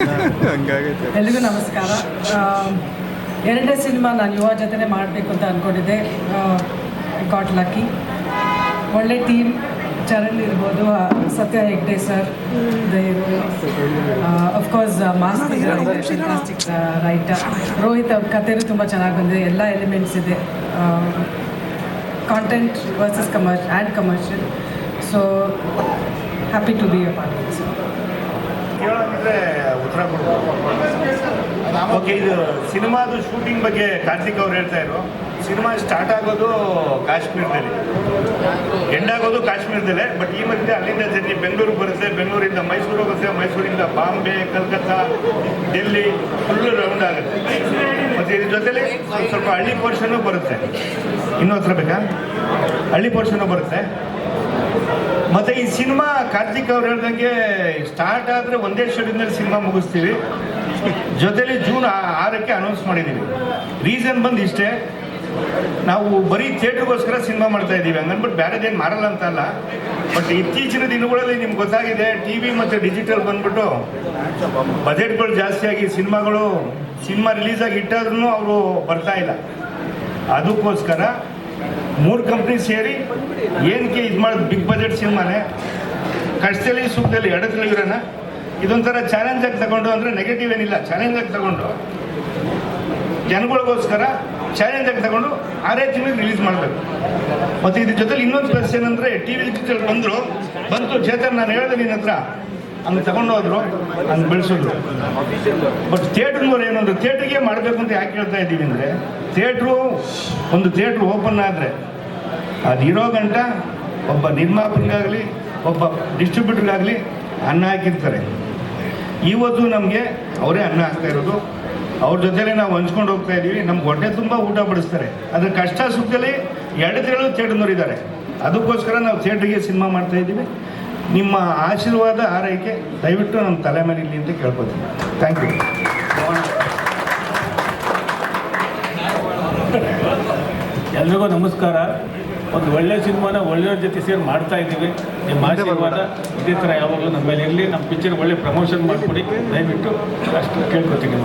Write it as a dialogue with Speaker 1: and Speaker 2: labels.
Speaker 1: ಎಲ್ರಿಗೂ ನಮಸ್ಕಾರ. ಎರಡನೇ ಸಿನಿಮಾ ನಾನು ಯುವ ಜೊತೆ ಮಾಡಬೇಕು ಅಂತ ಅಂದ್ಕೊಂಡಿದ್ದೆ. Got lucky. ಒಳ್ಳೆ ಟೀಮ್, ಚರಣ್ ಇರ್ಬೋದು, ಸತ್ಯ ಹೆಗ್ಡೆ ಸರ್, ಅಫ್ಕೋರ್ಸ್ ಮಾಸ್ಟಿಕ್ ರೈಟರ್ ರೋಹಿತ್ ಅವ್ರ ಕಥೆನೂ ತುಂಬ ಚೆನ್ನಾಗಿ ಬಂದಿದೆ. ಎಲ್ಲ ಎಲಿಮೆಂಟ್ಸ್ ಇದೆ, content versus commercial. So happy to be a part of this.
Speaker 2: ಕೇಳೋಂಗಿದ್ರೆ ಉತ್ತರ ಕೊಡ್ಬೋದು. ಓಕೆ, ಇದು ಸಿನಿಮಾದು ಶೂಟಿಂಗ್ ಬಗ್ಗೆ ಕಾರ್ತಿಕ್ ಅವ್ರು ಹೇಳ್ತಾ ಇದ್ರು. ಸಿನಿಮಾ ಸ್ಟಾರ್ಟ್ ಆಗೋದು ಕಾಶ್ಮೀರದಲ್ಲಿ, ಎಂಡ್ ಆಗೋದು ಕಾಶ್ಮೀರದಲ್ಲೇ. ಬಟ್ ಈ ಮಧ್ಯೆ ಅಲ್ಲಿಂದ ಜರ್ನಿ ಬೆಂಗಳೂರು ಬರುತ್ತೆ, ಬೆಂಗಳೂರಿಂದ ಮೈಸೂರು ಹೋಗುತ್ತೆ, ಮೈಸೂರಿಂದ ಬಾಂಬೆ, ಕಲ್ಕತ್ತಾ, ಡೆಲ್ಲಿ ಫುಲ್ಲು ರೌಂಡ್ ಆಗುತ್ತೆ. ಮತ್ತು ಇದ್ರ ಜೊತೆಲಿ ಸ್ವಲ್ಪ ಹಳ್ಳಿ ಪೋರ್ಷನ್ನು ಬರುತ್ತೆ. ಇನ್ನೂ ಹತ್ರ ಬೇಕಾ? ಹಳ್ಳಿ ಪೋರ್ಷನ್ನು ಬರುತ್ತೆ. ಮತ್ತು ಈ ಸಿನಿಮಾ ಕಾರ್ತಿಕ್ ಅವ್ರು ಹೇಳ್ದಂಗೆ ಸ್ಟಾರ್ಟ್ ಆದರೆ ಒಂದೇ ಶೆಡ್ಯೂಲ್ನಲ್ಲಿ ಸಿನಿಮಾ ಮುಗಿಸ್ತೀವಿ. ಜೊತೆಲಿ ಜೂನ್ 6ಕ್ಕೆ ಅನೌನ್ಸ್ ಮಾಡಿದ್ದೀವಿ. ರೀಸನ್ ಬಂದು ಇಷ್ಟೇ, ನಾವು ಬರೀ ಥಿಯೇಟ್ರಿಗೋಸ್ಕರ ಸಿನಿಮಾ ಮಾಡ್ತಾ ಇದ್ದೀವಿ. ಹಂಗನ್ಬಿಟ್ಟು ಬೇರೆದೇನು ಮಾಡಲ್ಲ ಅಂತ ಅಲ್ಲ. ಬಟ್ ಇತ್ತೀಚಿನ ದಿನಗಳಲ್ಲಿ ನಿಮ್ಗೆ ಗೊತ್ತಾಗಿದೆ, ಟಿ ವಿ ಮತ್ತು ಡಿಜಿಟಲ್ ಬಂದ್ಬಿಟ್ಟು ಬಜೆಟ್ಗಳು ಜಾಸ್ತಿಯಾಗಿ ಸಿನಿಮಾ ರಿಲೀಸಾಗಿ ಇಟ್ಟಾದ್ರೂ ಅವರು ಬರ್ತಾ ಇಲ್ಲ. ಅದಕ್ಕೋಸ್ಕರ 3 ಕಂಪ್ನಿ ಸೇರಿ ಏನಕ್ಕೆ ಇದು ಮಾಡೋದು, ಬಿಗ್ ಬಜೆಟ್ ಸಿನಿಮಾನೇ ಕಷ್ಟದಲ್ಲಿ ಸುಖದಲ್ಲಿ ಎಡತಲ್ಲಿ ಇರೋಣ. ಇದೊಂಥರ ಚಾಲೆಂಜಾಗಿ ತಗೊಂಡು, ಅಂದರೆ ನೆಗೆಟಿವ್ ಏನಿಲ್ಲ, ಚಾಲೆಂಜಾಗಿ ತಗೊಂಡು ಜನಗಳಿಗೋಸ್ಕರ ಚಾಲೆಂಜಾಗಿ ತಗೊಂಡು 6 ತಿಂಗಳಿಗೆ ರಿಲೀಸ್ ಮಾಡಬೇಕು. ಮತ್ತು ಇದ್ರ ಜೊತೆಲಿ ಇನ್ನೊಂದು ಪ್ಲಸ್ ಏನಂದರೆ, ಟಿ ವಿ ಡಿಜಿಟಲ್ ಬಂತು ಚೇತನ್, ನಾನು ಹೇಳಿದೆ ನಿನ್ನ ಹತ್ರ, ಹಂಗೆ ತಗೊಂಡು ಹೋದ್ರು, ಹಂಗೆ ಬೆಳೆಸಿದ್ರು. ಬಟ್ ಥಿಯೇಟ್ರ್ನವ್ರು ಏನಂದ್ರೆ, ಥಿಯೇಟ್ರಿಗೆ ಮಾಡಬೇಕು ಅಂತ ಯಾಕೆ ಹೇಳ್ತಾ ಇದ್ದೀವಿ ಅಂದರೆ, ಒಂದು ಥಿಯೇಟ್ರು ಓಪನ್ ಆದರೆ ಅದಿರೋ ಗಂಟ ಒಬ್ಬ ನಿರ್ಮಾಪಕರಿಗಾಗಲಿ ಒಬ್ಬ ಡಿಸ್ಟ್ರಿಬ್ಯೂಟರ್ಗಾಗಲಿ ಅನ್ನ ಹಾಕಿರ್ತಾರೆ. ಇವತ್ತು ನಮಗೆ ಅವರೇ ಅನ್ನ ಹಾಕ್ತಾ ಇರೋದು. ಅವ್ರ ಜೊತೆಲೇ ನಾವು ಹಂಚ್ಕೊಂಡು ಹೋಗ್ತಾ ಇದ್ದೀವಿ. ನಮ್ಗೆ ಹೊಟ್ಟೆ ತುಂಬ ಊಟ ಬಡಿಸ್ತಾರೆ. ಅದ್ರ ಕಷ್ಟ ಸುಖದಲ್ಲಿ ಎಡತಿಗಳು ಥಿಯೇಟ್ರ್ನವ್ರು ಇದ್ದಾರೆ. ಅದಕ್ಕೋಸ್ಕರ ನಾವು ಥಿಯೇಟ್ರಿಗೆ ಸಿನಿಮಾ ಮಾಡ್ತಾ ಇದ್ದೀವಿ. ನಿಮ್ಮ ಆಶೀರ್ವಾದ ಆರೈಕೆ ದಯವಿಟ್ಟು ನಮ್ಮ ತಲೆ ಮೇಲೆ ಇಲ್ಲಿ ಅಂತ ಕೇಳ್ಕೊತೀನಿ. Thank you.
Speaker 3: ಎಲ್ರಿಗೂ ನಮಸ್ಕಾರ. ಒಂದು ಒಳ್ಳೆ ಸಿನಿಮಾನ ಒಳ್ಳೆಯವ್ರ ಜೊತೆ ಸೇರಿ ಮಾಡ್ತಾ ಇದ್ದೀವಿ. ನಿಮ್ಮ ಆಶೀರ್ವಾದ ಇದೇ ಥರ ಯಾವಾಗಲೂ ನಮ್ಮ ಮೇಲೆ ಇರಲಿ. ನಮ್ಮ ಪಿಕ್ಚರ್ ಒಳ್ಳೆ ಪ್ರಮೋಷನ್ ಮಾಡಿಕೊಡಿ ದಯವಿಟ್ಟು, ಅಷ್ಟು ಕೇಳ್ಕೊತೀನಿ.